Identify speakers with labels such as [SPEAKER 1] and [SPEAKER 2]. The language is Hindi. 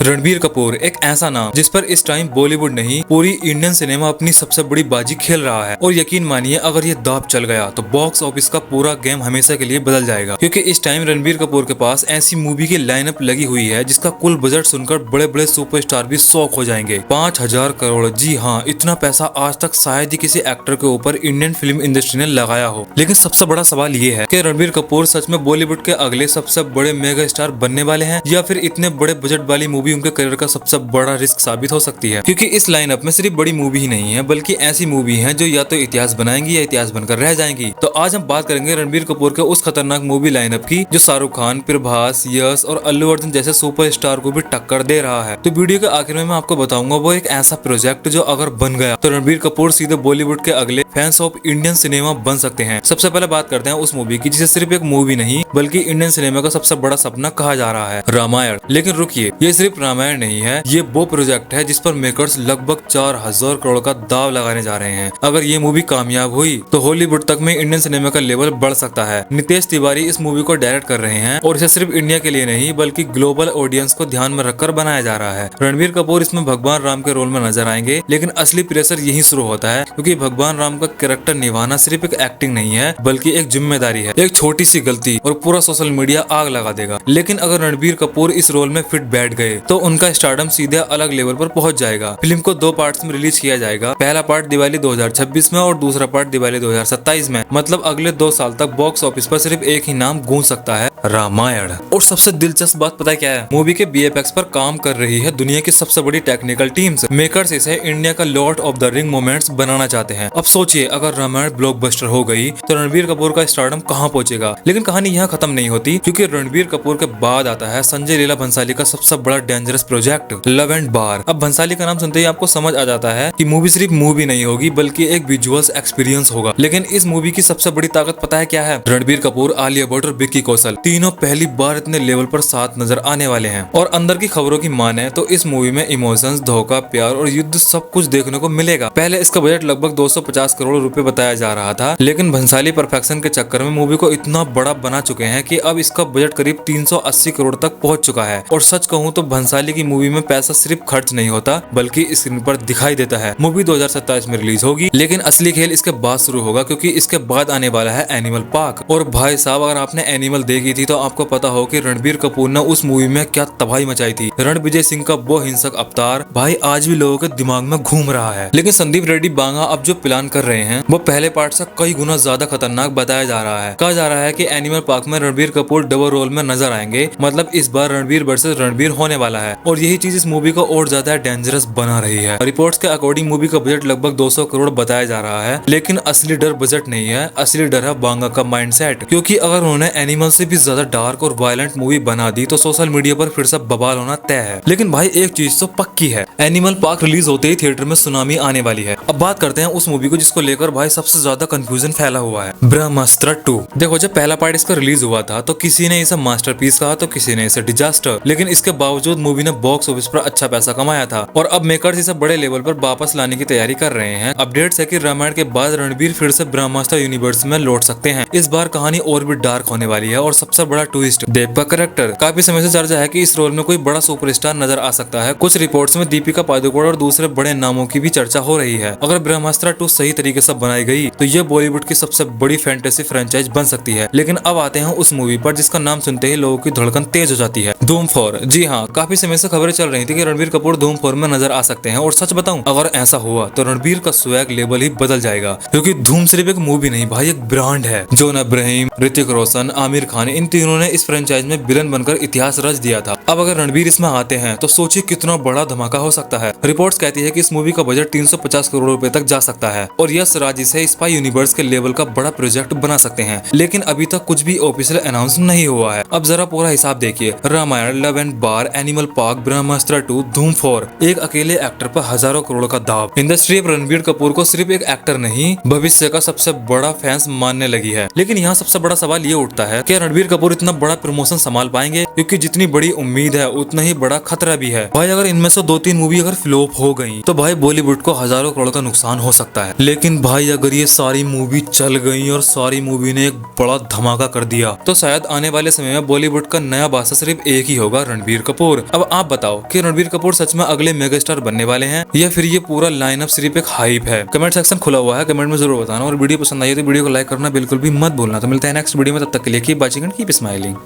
[SPEAKER 1] रणबीर कपूर एक ऐसा नाम जिस पर इस टाइम बॉलीवुड नहीं पूरी इंडियन सिनेमा अपनी सबसे बड़ी बाजी खेल रहा है। और यकीन मानिए अगर ये दांव चल गया तो बॉक्स ऑफिस का पूरा गेम हमेशा के लिए बदल जाएगा, क्योंकि इस टाइम रणबीर कपूर के पास ऐसी मूवी की लाइनअप लगी हुई है जिसका कुल बजट सुनकर बड़े बड़े सुपरस्टार भी शॉक हो जाएंगे। 5,000 करोड़, जी हाँ, इतना पैसा आज तक शायद ही किसी एक्टर के ऊपर इंडियन फिल्म इंडस्ट्री ने लगाया हो। लेकिन सबसे बड़ा सवाल ये है कि रणबीर कपूर सच में बॉलीवुड के अगले सबसे बड़े मेगा स्टार बनने वाले हैं, या फिर इतने बड़े बजट वाली मूवी उनके करियर का सबसे बड़ा रिस्क साबित हो सकती है। क्योंकि इस लाइनअप में सिर्फ बड़ी मूवी ही नहीं है बल्कि ऐसी मूवी हैं जो या तो इतिहास बनाएंगी या इतिहास बनकर रह जाएंगी। तो आज हम बात करेंगे रणबीर कपूर के उस खतरनाक मूवी लाइनअप की जो शाहरुख खान, प्रभास, यश और अल्लू अर्जुन जैसे सुपरस्टार को भी टक्कर दे रहा है। तो वीडियो के आखिर में मैं आपको बताऊंगा वो एक ऐसा प्रोजेक्ट जो अगर बन गया तो रणबीर कपूर सीधे बॉलीवुड के अगले फैंस ऑफ इंडियन सिनेमा बन सकते हैं। सबसे पहले बात करते हैं उस मूवी की जिसे सिर्फ एक मूवी नहीं बल्कि इंडियन सिनेमा का सबसे बड़ा सपना कहा जा रहा है, रामायण। लेकिन रुकिए, ये सिर्फ रामायण नहीं है, ये वो प्रोजेक्ट है जिस पर मेकर्स लगभग 4,000 करोड़ का दाव लगाने जा रहे हैं। अगर ये मूवी कामयाब हुई तो हॉलीवुड तक में इंडियन सिनेमा का लेवल बढ़ सकता है। नितेश तिवारी इस मूवी को डायरेक्ट कर रहे हैं और इसे सिर्फ इंडिया के लिए नहीं बल्कि ग्लोबल ऑडियंस को ध्यान में रखकर बनाया जा रहा है। रणबीर कपूर इसमें भगवान राम के रोल में नजर आएंगे, लेकिन असली प्रेशर यही शुरू होता है, क्योंकि भगवान राम का कैरेक्टर निभाना सिर्फ एक एक्टिंग नहीं है बल्कि एक जिम्मेदारी है। एक छोटी सी गलती और पूरा सोशल मीडिया आग लगा देगा। लेकिन अगर रणबीर कपूर इस रोल में फिट बैठ गए तो उनका स्टारडम सीधे अलग लेवल पर पहुंच जाएगा। फिल्म को 2 पार्ट्स में रिलीज किया जाएगा। पहला पार्ट दिवाली 2026 में और दूसरा पार्ट दिवाली 2027 में। मतलब अगले 2 साल तक बॉक्स ऑफिस पर सिर्फ एक ही नाम गूंज सकता है, रामायण। और सबसे दिलचस्प बात पता है क्या है? मूवी के BFX पर काम कर रही है दुनिया की सबसे बड़ी टेक्निकल टीम्स। मेकर्स इसे इंडिया का lord of the ring moments बनाना चाहते हैं। अब सोचिए अगर रामायण ब्लॉकबस्टर हो गई तो रणबीर कपूर का स्टारडम कहां पहुंचेगा। लेकिन कहानी यहाँ खत्म नहीं होती, क्योंकि रणबीर कपूर के बाद आता है संजय लीला भंसाली का सबसे बड़ा डेंजरस प्रोजेक्ट, लव एंड बार। अब भंसाली का नाम सुनते ही आपको समझ आ जाता है कि मूवी सिर्फ मूवी नहीं होगी बल्कि एक विजुअल्स एक्सपीरियंस होगा। लेकिन इस मूवी की सबसे बड़ी ताकत पता है क्या है? रणबीर कपूर, आलिया भट्ट और विक्की कौशल तीनों पहली बार इतने लेवल पर साथ नजर आने वाले हैं। और अंदर की खबरों की माने तो इस मूवी में इमोशंस, धोखा, प्यार और युद्ध सब कुछ देखने को मिलेगा। पहले इसका बजट लगभग 250 करोड़ रुपए बताया जा रहा था, लेकिन भंसाली परफेक्शन के चक्कर में मूवी को इतना बड़ा बना चुके हैं कि अब इसका बजट करीब 380 करोड़ तक पहुंच चुका है। और सच कहूं तो भंसाली की मूवी में पैसा सिर्फ खर्च नहीं होता बल्कि स्क्रीन पर दिखाई देता है। मूवी 2027 में रिलीज होगी, लेकिन असली खेल इसके बाद शुरू होगा, क्योंकि इसके बाद आने वाला है एनिमल पार्क। और भाई साहब, अगर आपने एनिमल देखी थी तो आपको पता हो कि रणबीर कपूर ने उस मूवी में क्या तबाही मचाई थी। रणविजय सिंह का वो हिंसक अवतार भाई आज भी लोगों के दिमाग में घूम रहा है। लेकिन संदीप रेड्डी बांगा अब जो प्लान कर रहे हैं वो पहले पार्ट से कई गुना ज्यादा खतरनाक बताया जा रहा है। कहा जा रहा है कि एनिमल पार्क में रणबीर कपूर डबल रोल में नजर आएंगे। मतलब इस बार रणबीर वर्सेस रणबीर होने वाला है, और यही चीज इस मूवी को और ज्यादा डेंजरस बना रही है। रिपोर्ट्स के अकॉर्डिंग मूवी का बजट लगभग 200 करोड़ बताया जा रहा है, लेकिन असली डर बजट नहीं है, असली डर है बांगा का माइंडसेट। क्योंकि अगर उन्होंने एनिमल से भी ज्यादा डार्क और वायलेंट मूवी बना दी तो सोशल मीडिया पर फिर से बवाल होना तय है। लेकिन भाई एक चीज तो पक्की है, एनिमल पार्क रिलीज होते ही थिएटर में सुनामी आने वाली है। अब बात करते हैं उस मूवी को जिसको लेकर भाई सबसे ज्यादा कंफ्यूजन फैला हुआ है, ब्रह्मास्त्र 2। देखो, जब पहला पार्ट इसका रिलीज हुआ था तो किसी ने इसे मास्टरपीस कहा तो किसी ने इसे डिजास्टर, लेकिन इसके बावजूद मूवी ने बॉक्स ऑफिस पर अच्छा पैसा कमाया था। और अब मेकर्स इसे बड़े लेवल पर वापस लाने की तैयारी कर रहे हैं। अपडेट्स है कि रामायण के बाद रणबीर फिर से ब्रह्मास्त्र यूनिवर्स में लौट सकते हैं। इस बार कहानी और भी डार्क होने वाली है। और सबसे बड़ा ट्विस्ट, देव का कैरेक्टर। काफी समय से चर्चा है कि इस रोल में कोई बड़ा सुपरस्टार नजर आ सकता है। कुछ रिपोर्ट्स में दीपिका पादुकोण और दूसरे बड़े नामों की भी चर्चा हो रही है। अगर ब्रह्मास्त्र 2 सही तरीके से बनाई गई तो यह बॉलीवुड की सबसे बड़ी फैंटेसी फ्रेंचाइज बन सकती है। लेकिन अब आते हैं उस मूवी पर जिसका नाम सुनते ही लोगों की धड़कन तेज हो जाती है, धूम 4। जी हाँ, काफी समय से खबरें चल रही थी कि रणबीर कपूर धूम 4 में नजर आ सकते हैं। और सच बताऊं, अगर ऐसा हुआ तो रणबीर का स्वैग लेवल ही बदल जाएगा, क्योंकि धूम सिर्फ एक मूवी नहीं भाई, एक ब्रांड है। जोन अब्राहम, ऋतिक रोशन, आमिर खान, इन तीनों ने इस फ्रेंचाइज में विलन बनकर इतिहास रच दिया था। अब अगर रणबीर इसमें आते हैं तो सोचिए कितना बड़ा धमाका हो सकता है। रिपोर्ट्स कहती है कि इस मूवी का बजट 350 करोड़ रुपए तक जा सकता है। और यश राज इसे स्पाई यूनिवर्स के लेवल का बड़ा प्रोजेक्ट बना सकते हैं। लेकिन अभी तक कुछ भी ऑफिशियल अनाउंस नहीं हुआ है। अब जरा पूरा हिसाब देखिए, Ramayan, love and war, animal park, Brahmastra 2, Dhoom 4, एक अकेले एक्टर पर हजारों करोड़ का दाव। इंडस्ट्री अब रणबीर कपूर को सिर्फ एक एक्टर नहीं, भविष्य का सबसे बड़ा फैंस मानने लगी है। लेकिन यहाँ सबसे बड़ा सवाल ये उठता है कि रणबीर कपूर इतना बड़ा प्रमोशन संभाल पाएंगे? क्योंकि जितनी बड़ी उम्मीद है उतना ही बड़ा खतरा भी है। भाई अगर इनमें से 2-3 मूवी अगर फ्लॉप हो गई तो भाई बॉलीवुड को हजारों करोड़ का नुकसान हो सकता है। लेकिन भाई अगर ये सारी मूवी चल गई और सारी मूवी ने एक बड़ा धमाका कर दिया तो शायद आने वाले समय में बॉलीवुड का नया बादशाह सिर्फ एक ही होगा, रणबीर कपूर। अब आप बताओ कि रणबीर कपूर सच में अगले मेगा स्टार बनने वाले हैं या फिर ये पूरा लाइनअप सिर्फ एक हाइप है। कमेंट सेक्शन खुला हुआ है, कमेंट में जरूर बताना। और वीडियो पसंद आई तो वीडियो को लाइक करना बिल्कुल भी मत भूलना। तो मिलते हैं नेक्स्ट वीडियो में, तब तक के लिए keep watching and keep smiling.